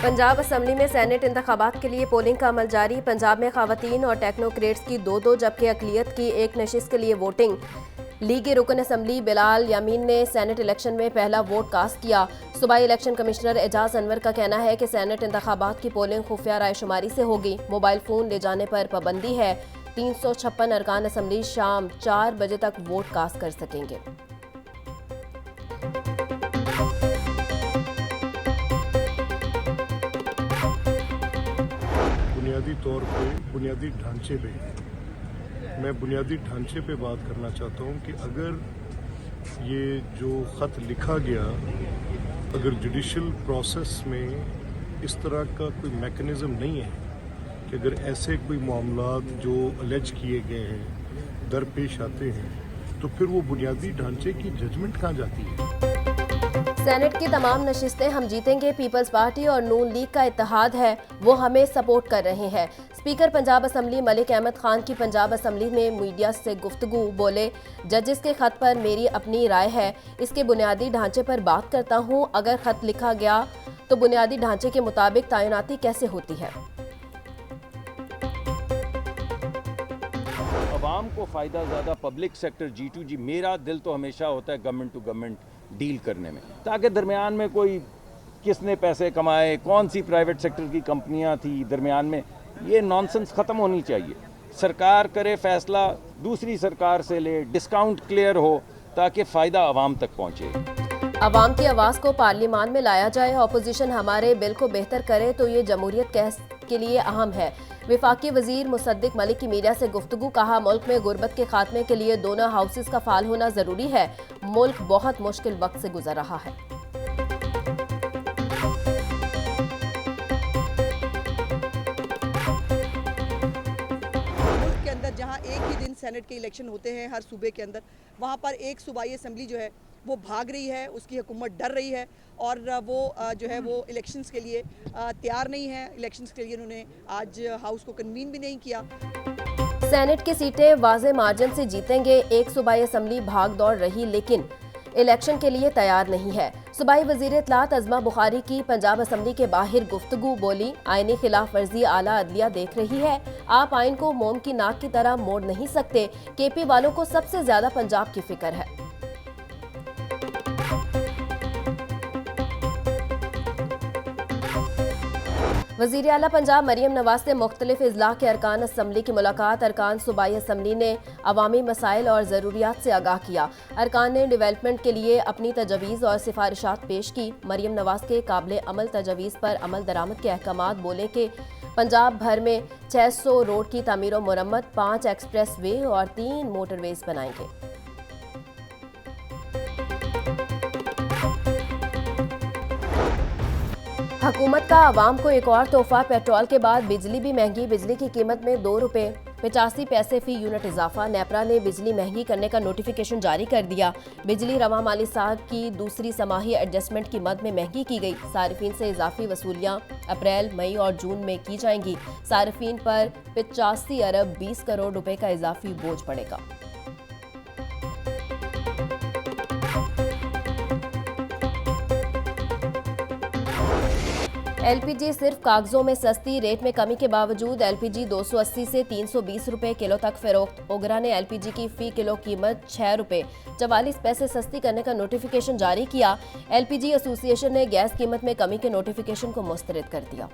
Punjab assembly में senate इंतखाबात के लिए पोलिंग का अमल जारी। पंजाब में खवातीन और टेक्नोक्रेट्स की दो जबकि अकलियत की एक नशिस्त के लिए वोटिंग। लीगी रुकन असम्बली बिलाल यामीन ने सेनेट इलेक्शन में पहला वोट कास्ट किया। सूबाई इलेक्शन कमिश्नर एजाज अनवर का कहना है कि सेनेट इंतखाबात की पोलिंग खुफिया रायशुमारी से होगी। मोबाइल फ़ोन ले जाने पर पाबंदी है। 356 अरकान असम्बली शाम 4 बजे तक वोट कास्ट कर सकेंगे। बुनियादी ढांचे पे मैं बुनियादी ढांचे पे बात करना चाहता हूँ कि अगर ये जो ख़त लिखा गया, अगर जुडिशल प्रोसेस में इस तरह का कोई मैकेनिज़्म नहीं है कि अगर ऐसे कोई मामलात जो अलेज किए गए हैं दरपेश आते हैं तो फिर वो बुनियादी ढांचे की जजमेंट कहाँ जाती है। सेनेट की तमाम नशिस्तें हम जीतेंगे। पीपल्स पार्टी और नून लीग का इत्तेहाद है, वो हमें सपोर्ट कर रहे हैं। स्पीकर पंजाब असम्बली मलिक अहमद खान की पंजाब असम्बली में मीडिया से गुफ्तगू। बोले, जजेस के खत पर मेरी अपनी राय है, इसके बुनियादी ढांचे पर बात करता हूँ। अगर खत लिखा गया तो बुनियादी ढांचे के मुताबिक तैनाती कैसे होती है। अवाम को फ़ायदा ज़्यादा पब्लिक सेक्टर G2G। मेरा दिल तो हमेशा होता है गवर्नमेंट टू गवर्नमेंट डील करने में, ताकि दरमियान में कोई किसने पैसे कमाए, कौन सी प्राइवेट सेक्टर की कंपनियां थी दरमियान में, ये नॉनसेंस ख़त्म होनी चाहिए। सरकार करे फैसला, दूसरी सरकार से ले, डिस्काउंट क्लियर हो ताकि फ़ायदा आवाम तक पहुँचे। अवाम की आवाज़ को पार्लियामान में लाया जाए। अपोजिशन हमारे बिल को बेहतर करे तो ये जमहूरियत के लिए अहम है। विफाकी वजीर मुसद्दिक मलिक की मीडिया से गुफ्तगू। कहा, मुल्क में गुर्बत के खात्मे के लिए दोनों हाउसेस का फाल होना जरूरी है। मुल्क बहुत मुश्किल वक्त से गुजर रहा है। मुल्क के अंदर जहां एक ही दिन सेनेट के इलेक्शन होते हैं हर सूबे के अंदर, वहां पर एक सूबाई असम्बली जो है वो भाग रही है, उसकी हुकूमत डर रही है और वो जो है वो इलेक्शंस के लिए तैयार नहीं है। इलेक्शंस के लिए उन्होंने आज हाउस को कन्वीन भी नहीं किया। सेनेट की सीटें वाज़े मार्जिन से जीतेंगे। एक सूबाई असम्बली भाग दौड़ रही लेकिन इलेक्शन के लिए तैयार नहीं है। सूबाई वज़ीर इत्तलात अज़मा बुखारी की पंजाब असम्बली के बाहर गुफ्तगू। बोली, आईनी खिलाफ वर्जी आला अदलिया देख रही है। आप आइन को मोम की नाक की तरह मोड़ नहीं सकते। KP वालों को सबसे ज्यादा पंजाब की फिक्र है। वज़ीर आला पंजाब मरियम नवाज से मुख्तलिफ इजला के अरकान असम्बली की मुलाकात। अरकान सूबाई असम्बली ने अवामी मसाइल और ज़रूरियात से आगाह किया। अरकान ने डेवलपमेंट के लिए अपनी तजवीज़ और सिफारिशात पेश की। मरियम नवाज के काबिल अमल तजवीज़ पर अमल दरामद के अहकामात। बोले कि पंजाब भर में 600 रोड की तामीर और मरम्मत, 5 एक्सप्रेस वे और 3 मोटरवेज बनाएंगे। हुकूमत का आवाम को एक और तोहफा। पेट्रोल के बाद बिजली भी महंगी। बिजली की कीमत में 2 रुपये 85 पैसे फी यूनिट इजाफा। नेपरा ने बिजली महंगी करने का नोटिफिकेशन जारी कर दिया। बिजली रवा माली साल की दूसरी समाही एडजस्टमेंट की मद में महंगी की गई। सारिफीन से इजाफी वसूलियाँ अप्रैल, मई और जून में की जाएंगी। सारिफीन पर 85 अरब 20 करोड़ रुपए का इजाफी बोझ पड़ेगा। LPG सिर्फ कागजों में सस्ती। रेट में कमी के बावजूद LPG 280 से 320 रुपए किलो तक फरोख्त। ओगरा ने LPG की फी किलो कीमत 6 रुपए 44 पैसे सस्ती करने का नोटिफिकेशन जारी किया। LPG एसोसिएशन ने गैस कीमत में कमी के नोटिफिकेशन को मुस्तरद कर दिया।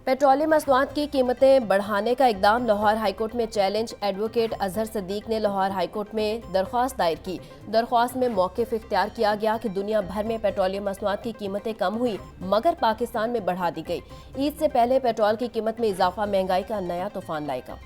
पेट्रोलियम मसनूआत की कीमतें बढ़ाने का इकदाम लाहौर हाईकोर्ट में चैलेंज। एडवोकेट अजहर सदीक ने लाहौर हाईकोर्ट में दरख्वास्त दायर की। दरख्वास्त में मौक़िफ़ इख्तियार किया गया कि दुनिया भर में पेट्रोलियम मसनूआत की कीमतें कम हुई मगर पाकिस्तान में बढ़ा दी गई। ईद से पहले पेट्रोल की कीमत में इजाफा महंगाई का नया तूफान लाएगा।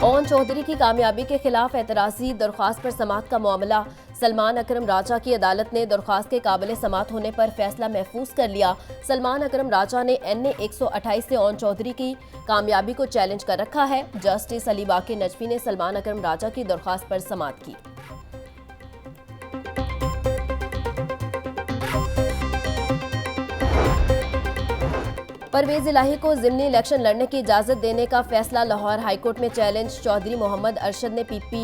ओन चौधरी की कामयाबी के खिलाफ एतराज़ी दरख्वास्त पर समाअत का मामला। सलमान अकरम राजा की अदालत ने दरख्वास्त के काबिल समाअत होने पर फैसला महफूज कर लिया। सलमान अकरम राजा ने NA 128 से ओन चौधरी की कामयाबी को चैलेंज कर रखा है। जस्टिस अली बाकी नजफी ने सलमान अकरम राजा की दरख्वास्त पर समाअत की। परवेज इलाही को ज़िमनी इलेक्शन लड़ने की इजाज़त देने का फैसला लाहौर हाईकोर्ट में चैलेंज। चौधरी मोहम्मद अरशद ने PP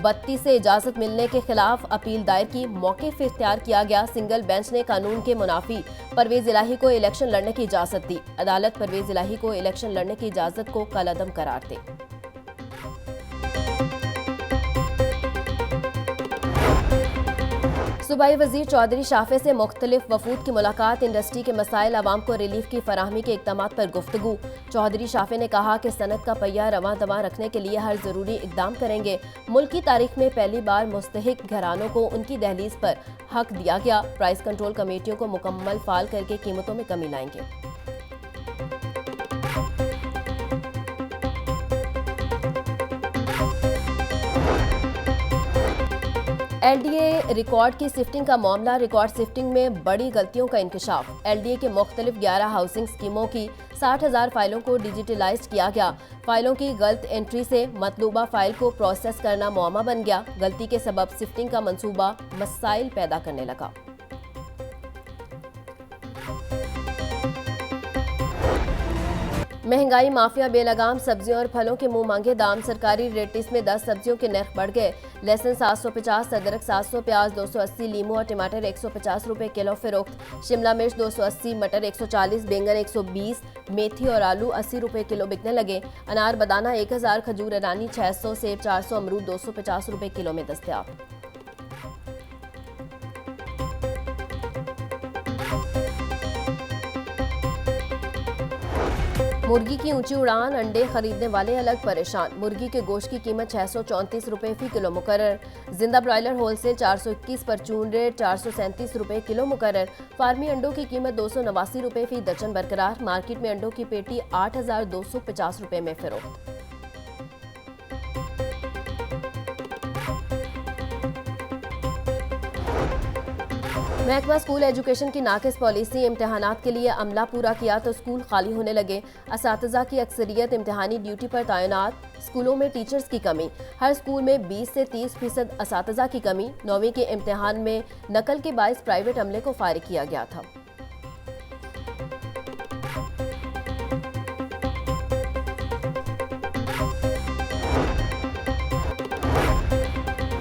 32 से इजाज़त मिलने के खिलाफ अपील दायर की, मौके पर इख्तियार किया गया। सिंगल बेंच ने कानून के मुनाफी परवेज इलाही को इलेक्शन लड़ने की इजाज़त दी। अदालत परवेज इलाही को इलेक्शन लड़ने की इजाज़त को कलअदम करार दे। सूबाई वजीर चौधरी शाफे से मुख्तलिफ वफूद की मुलाकात। इंडस्ट्री के मसाइल, आवाम को रिलीफ की फराहमी के इक़दामात पर गुफ्तगू। चौधरी शाफे ने कहा कि सनत का पहिया रवां दवां रखने के लिए हर ज़रूरी इक़दाम करेंगे। मुल्क की तारीख में पहली बार मुस्तहिक घरानों को उनकी दहलीज पर हक दिया गया। प्राइस कंट्रोल कमेटियों को मुकम्मल फाल करके कीमतों में कमी लाएंगे। LDA रिकॉर्ड की शिफ्टिंग का मामला। रिकॉर्ड शिफ्टिंग में बड़ी गलतियों का इंकशाफ। LDA के मुख्तलिफ 11 हाउसिंग स्कीमों की 60,000 फाइलों को डिजिटलाइज किया गया। फाइलों की गलत एंट्री से मतलूबा फाइल को प्रोसेस करना मुअम्मा बन गया। गलती के सबब शिफ्टिंग का मंसूबा मसाइल पैदा करने लगा। महंगाई माफिया बेलगाम, सब्जियों और फलों के मुंह मांगे दाम। सरकारी रेटिस में 10 सब्जियों के नर्ख बढ़ गए। लहसुन 750, अदरक 700, प्याज 280, लीमू और टमाटर 150 रुपए किलो फरोख्त। शिमला मिर्च 280, मटर 140, बैंगन 120, मेथी और आलू 80 रुपए किलो बिकने लगे। अनार बदाना 1000, खजूर ईरानी 600, सेब 400, अमरूद 250 रुपए किलो में दस्तयाब। मुर्गी की ऊंची उड़ान, अंडे खरीदने वाले अलग परेशान। मुर्गी के गोश्त की कीमत 634 रुपए फी किलो मुकर्रर। जिंदा ब्रॉयलर होलसेल 421, परचून रेट 437 रुपए किलो मुकर्रर। फार्मी अंडों की कीमत 289 रुपए फी दर्जन बरकरार। मार्केट में अंडों की पेटी 8250 रुपए में फरोख्त। महकमा स्कूल एजुकेशन की नाकिस पॉलिसी। इम्तहानात के लिए अमला पूरा किया तो स्कूल खाली होने लगे। असातिज़ा की अक्सरियत इम्तहानी ड्यूटी पर तैनात। स्कूलों में टीचर्स की कमी। हर स्कूल में 20 से 30% असातिज़ा की कमी। 9वीं के इम्तहान में नकल के बाइस प्राइवेट अमले को फारिग किया गया था।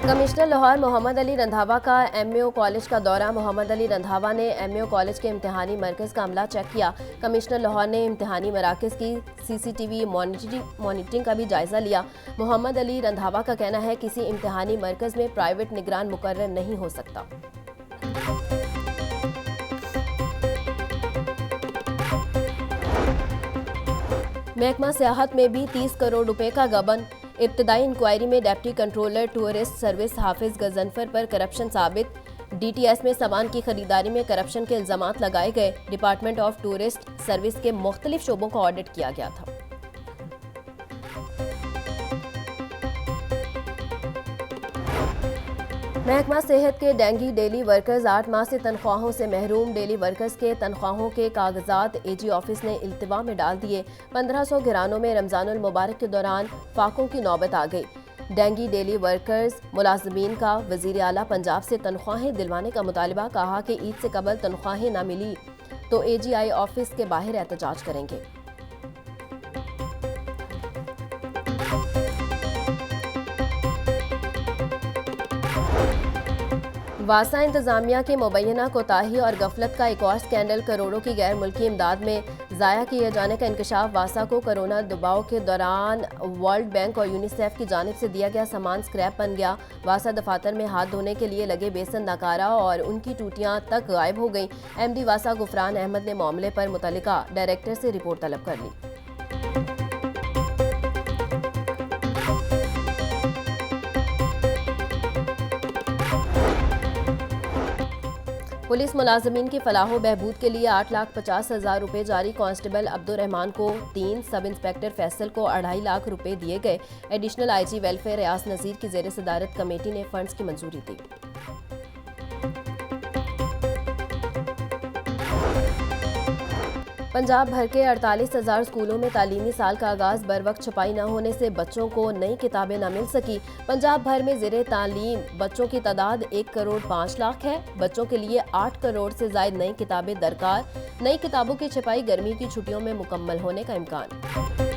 कमिश्नर लाहौर मोहम्मद अली रंधावा का MAO कॉलेज का दौरा। मोहम्मद अली रंधावा ने MAO कॉलेज के इम्तहानी मरकज़ का अमला चेक किया। कमिश्नर लाहौर ने इम्तहानी मराकज़ की CCTV मॉनिटरिंग का भी जायज़ा लिया। मोहम्मद अली रंधावा का कहना है किसी इम्तहानी मरकज़ में प्राइवेट निगरान मुकर्रर नहीं हो सकता। महकमा सियाहत में भी 30 करोड़ रुपए का गबन। इब्तदाई इंक्वायरी में डिप्टी कंट्रोलर टूरिस्ट सर्विस हाफिज गजनफर पर करप्शन साबित। DTS में सामान की खरीदारी में करप्शन के इल्जामात लगाए गए। डिपार्टमेंट ऑफ टूरिस्ट सर्विस के मुख्तलिफ शोबों का ऑडिट किया गया था। महकमा सेहत के डेंगी डेली वर्कर्स 8 माह से तनख्वाहों से महरूम। डेली वर्कर्स के तनख्वाहों के कागजात AG ऑफिस ने इल्तिवा में डाल दिए। 1500 घरानों में रमजानुल मुबारक के दौरान फाकों की नौबत आ गई। डेंगी डेली वर्कर्स मुलाजमीन का वजीर आला पंजाब से तनख्वाहें दिलवाने का मुतालबा। कहा कि ईद से कबल तनख्वाहें न मिली तो AGI ऑफिस के बाहर एहतजाज करेंगे। वासा इंतजामिया के मुबैना कोताही और गफलत का एक और स्कैंडल। करोड़ों की गैर मुल्की इमदाद में ज़ाया किए जाने का इंकशाफ। वासा को कोरोना दबाव के दौरान वर्ल्ड बैंक और यूनिसेफ की जानिब से दिया गया सामान स्क्रैप बन गया। वासा दफातर में हाथ धोने के लिए लगे बेसन नकारा और उनकी टूटियां तक गायब हो गईं। MD वासा गुफरान अहमद ने मामले पर मुतल्लिका डायरेक्टर से रिपोर्ट तलब कर ली। पुलिस मुलाजमीन की फलाहो बहबूद के लिए 8,50,000 रुपए जारी। कांस्टेबल अब्दुर्रहमान को 3, सब इंस्पेक्टर फैसल को 2.5 लाख रुपए दिए गए। एडिशनल IG वेलफेयर रियाज नज़ीर की ज़ेर सदारत कमेटी ने फंड्स की मंजूरी दी। पंजाब भर के 48,000 स्कूलों में तालीमी साल का आगाज बर वक्त छपाई न होने से बच्चों को नई किताबें न मिल सकी। पंजाब भर में ज़ेरे तालीम बच्चों की तादाद 1 करोड़ 5 लाख है। बच्चों के लिए 8 करोड़ से ज़ायद नई किताबें दरकार। नई किताबों की छपाई गर्मी की छुट्टियों में मुकम्मल होने का इम्कान।